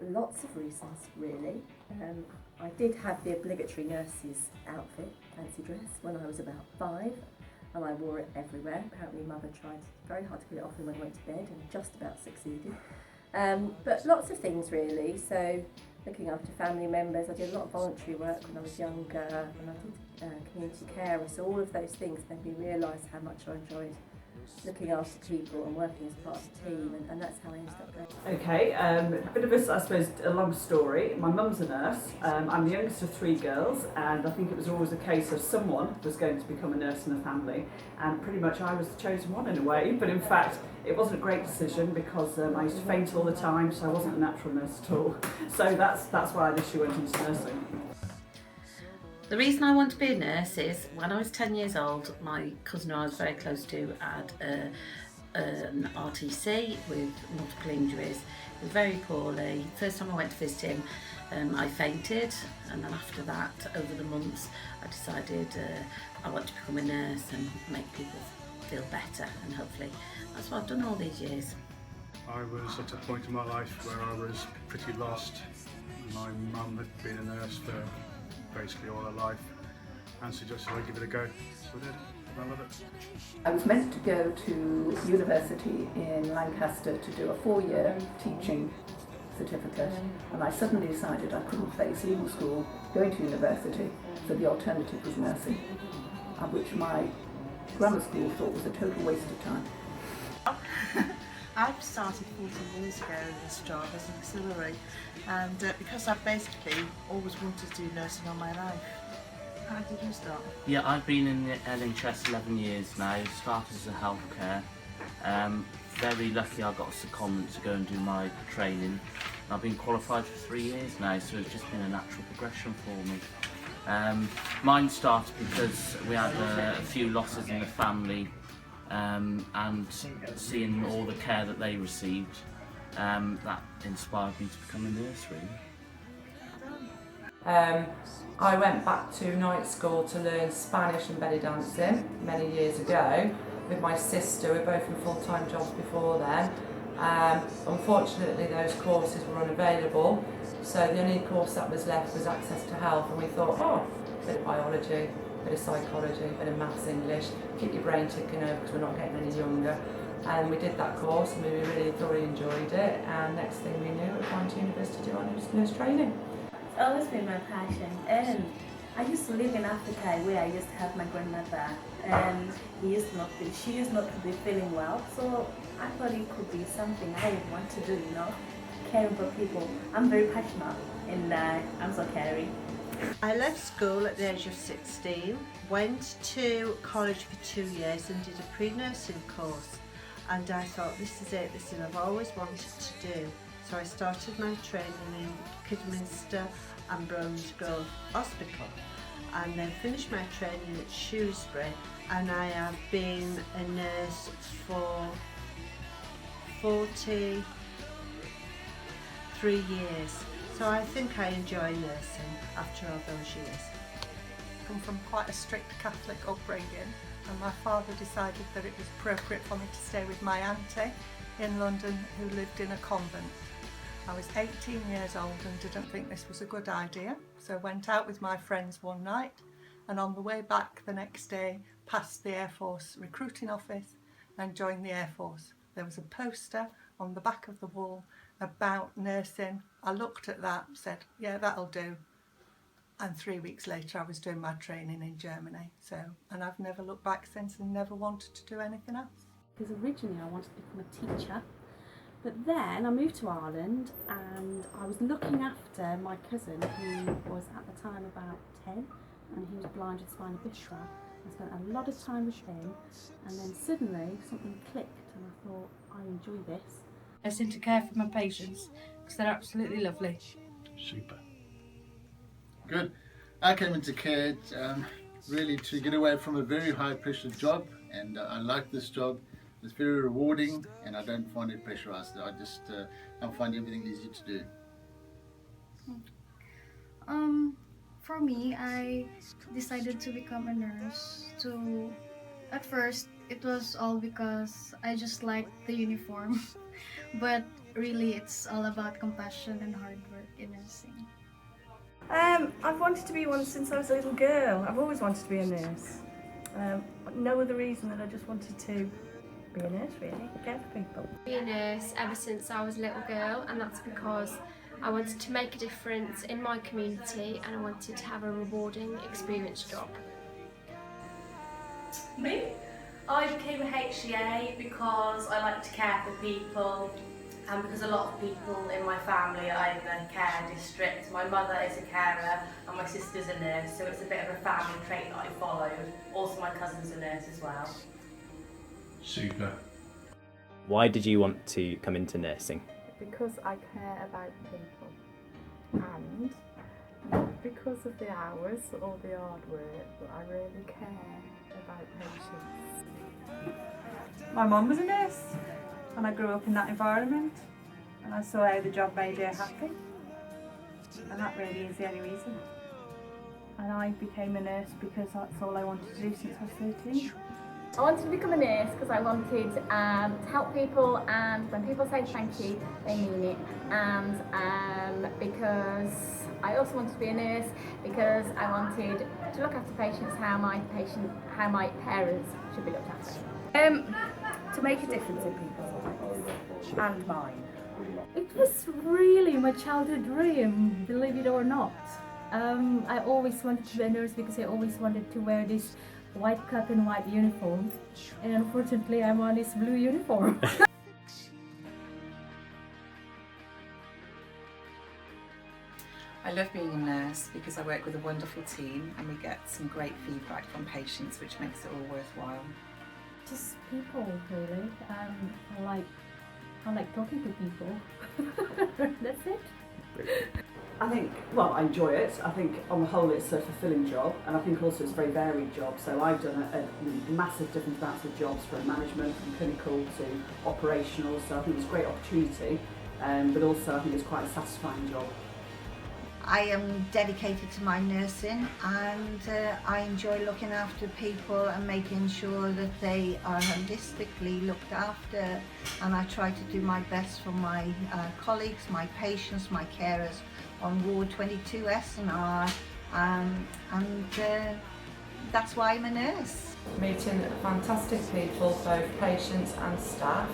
Lots of reasons, really. I did have the obligatory nurse's outfit, fancy dress, when I was about 5, and I wore it everywhere. Apparently Mother tried very hard to get it off me when I went to bed and just about succeeded. But lots of things, really. So looking after family members, I did a lot of voluntary work when I was younger, and I did community care, so all of those things made me realise how much I enjoyed looking after people and working as part of a team, and that's how I ended up going. Okay, a bit of a, I suppose, a long story. My mum's a nurse. I'm the youngest of 3 girls, and I think it was always a case of someone was going to become a nurse in the family, and pretty much I was the chosen one in a way, but in fact it wasn't a great decision because I used to faint all the time, so I wasn't a natural nurse at all. So that's why I initially went into nursing. The reason I want to be a nurse is when I was 10 years old, my cousin who I was very close to had an RTC with multiple injuries. He was very poorly. First time I went to visit him, I fainted, and then after that, over the months, I decided I want to become a nurse and make people feel better, and hopefully that's what I've done all these years. I was at a point in my life where I was pretty lost. My mum had been a nurse for basically all her life and suggested I give it a go, so I did, and I love it. I was meant to go to university in Lancaster to do a 4-year teaching certificate, and I suddenly decided I couldn't face legal school going to university, so the alternative was nursing, which my grammar school thought was a total waste of time. I started 14 years ago in this job as an auxiliary, and because I've basically always wanted to do nursing all my life. How did you start? Yeah, I've been in the NHS 11 years now, started as a healthcare. Very lucky I got a secondment to go and do my training. I've been qualified for 3 years now, so it's just been a natural progression for me. Mine started because we had a few losses in the family, and seeing all the care that they received, that inspired me to become a nurse, really. I went back to night school to learn Spanish and belly dancing many years ago with my sister. We were both in full-time jobs before then. Unfortunately those courses were unavailable, so the only course that was left was access to health, and we thought, oh, a bit of biology, a bit of psychology, a bit of maths, English, keep your brain ticking over because we're not getting any younger. And we did that course and we really thoroughly enjoyed it, and next thing we knew, we were going to university to do our nurse training. It's always been my passion, and I used to live in Africa where I used to have my grandmother, and she used not to be feeling well, so I thought it could be something I would want to do, caring for people. I'm very passionate, and I'm so caring. I left school at the age of 16, went to college for 2 years and did a pre-nursing course, and I thought, this is it, this is what I've always wanted to do. So I started my training in Kidderminster and Bromsgrove Hospital, and then finished my training at Shrewsbury, and I have been a nurse for 43 years. So I think I enjoy nursing after all those years. I come from quite a strict Catholic upbringing, and my father decided that it was appropriate for me to stay with my auntie in London who lived in a convent. I was 18 years old and didn't think this was a good idea, so went out with my friends one night, and on the way back the next day passed the Air Force recruiting office and joined the Air Force. There was a poster on the back of the wall about nursing. I looked at that, said, yeah, that'll do. And 3 weeks later I was doing my training in Germany. And I've never looked back since and never wanted to do anything else. Because originally I wanted to become a teacher, but then I moved to Ireland and I was looking after my cousin who was at the time about 10, and he was blind with spina bifida. I spent a lot of time with him, and then suddenly something clicked and I thought, I enjoy this. I seem to care for my patients because they're absolutely lovely. Super. Good. I came into care really to get away from a very high pressure job, and I like this job. It's very rewarding and I don't find it pressurized. I find everything easy to do. For me, I decided to become a nurse. At first, it was all because I just liked the uniform. But really it's all about compassion and hard work in nursing. I've wanted to be one since I was a little girl. I've always wanted to be a nurse. No other reason than I just wanted to be a nurse, really, care for people. Be a nurse ever since I was a little girl, and that's because I wanted to make a difference in my community and I wanted to have a rewarding experience job. Me? I became a HCA because I like to care for people, and because a lot of people in my family are in the care district. My mother is a carer and my sister's a nurse, so it's a bit of a family trait that I followed. Also my cousin's a nurse as well. Super. Why did you want to come into nursing? Because I care about people, and not because of the hours or the hard work, but I really care about patients. My mum was a nurse and I grew up in that environment, and I saw how the job made her happy, and that really is the only reason. And I became a nurse because that's all I wanted to do since I was 13. I wanted to become a nurse because I wanted to help people, and when people say thank you, they mean it. And because I also wanted to be a nurse because I wanted to look after patients how my parents should be looked after. To make a difference in people's lives and mine. It was really my childhood dream, believe it or not. I always wanted to be a nurse because I always wanted to wear this white cap and white uniform, and unfortunately I'm on this blue uniform. I love being a nurse because I work with a wonderful team and we get some great feedback from patients, which makes it all worthwhile. Just people, really. I like talking to people. That's it. I think, well, I enjoy it. I think on the whole it's a fulfilling job, and I think also it's a very varied job. So I've done a massive different amounts of jobs from management, from clinical to operational, so I think it's a great opportunity, but also I think it's quite a satisfying job. I am dedicated to my nursing, and I enjoy looking after people and making sure that they are holistically looked after, and I try to do my best for my colleagues, my patients, my carers on Ward 22S and R, and that's why I'm a nurse. Meeting fantastic people, both patients and staff,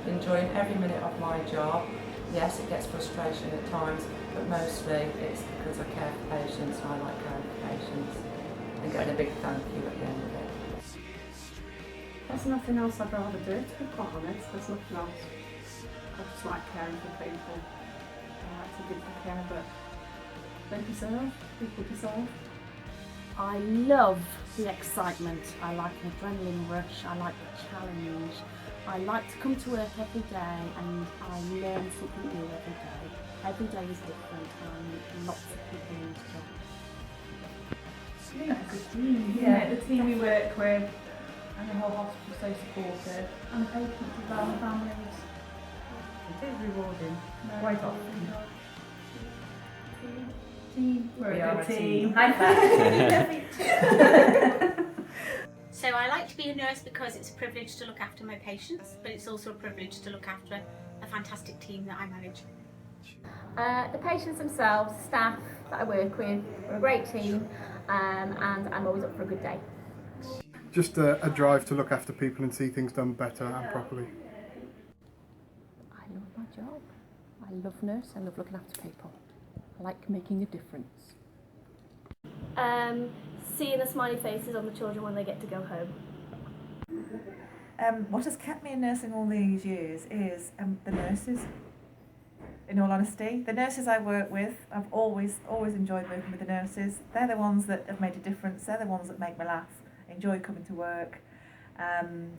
enjoying every minute of my job. Yes, it gets frustration at times, but mostly it's because I care for patients and I like caring for patients and getting a big thank you at the end of it. There's nothing else I'd rather do, to be quite honest. There's nothing else. I just like caring for people. I like to give them care, but they deserve, people deserve. I love the excitement. I like the adrenaline rush. I like the challenge. I like to come to work every day and I learn something new every day. Every day is different and lots of people in this job. It's a team, yeah, the team we work with, and the whole hospital is so supportive, and the patients as well, and families. It is rewarding, quite often. Team, we're a good team. So I like to be a nurse because it's a privilege to look after my patients, but it's also a privilege to look after a fantastic team that I manage. The patients themselves, staff that I work with, we're a great team, and I'm always up for a good day. Just a drive to look after people and see things done better and properly. I love my job. I love nurse, I love looking after people. I like making a difference. Seeing the smiley faces on the children when they get to go home. What has kept me in nursing all these years is the nurses. In all honesty, the nurses I work with, I've always enjoyed working with the nurses. They're the ones that have made a difference. They're the ones that make me laugh, enjoy coming to work.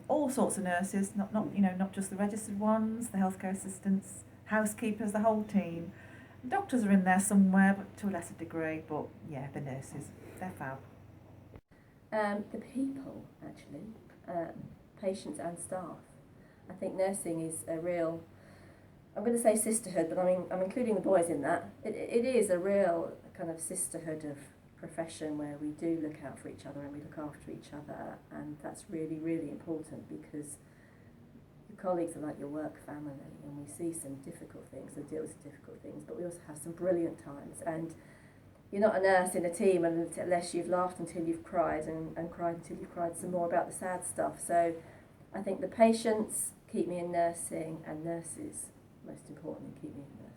All sorts of nurses, not just the registered ones, the healthcare assistants, housekeepers, the whole team. Doctors are in there somewhere, but to a lesser degree. But yeah, the nurses, they're fab. The people, actually, patients and staff. I think nursing is a real, I'm going to say sisterhood, but I'm including the boys in that. It is a real kind of sisterhood of profession where we do look out for each other and we look after each other, and that's really, really important because colleagues are like your work family, and we see some difficult things and deal with some difficult things, but we also have some brilliant times. And you're not a nurse in a team unless you've laughed until you've cried and cried until you've cried some more about the sad stuff. So I think the patients keep me in nursing, and nurses, most importantly, keep me in nursing.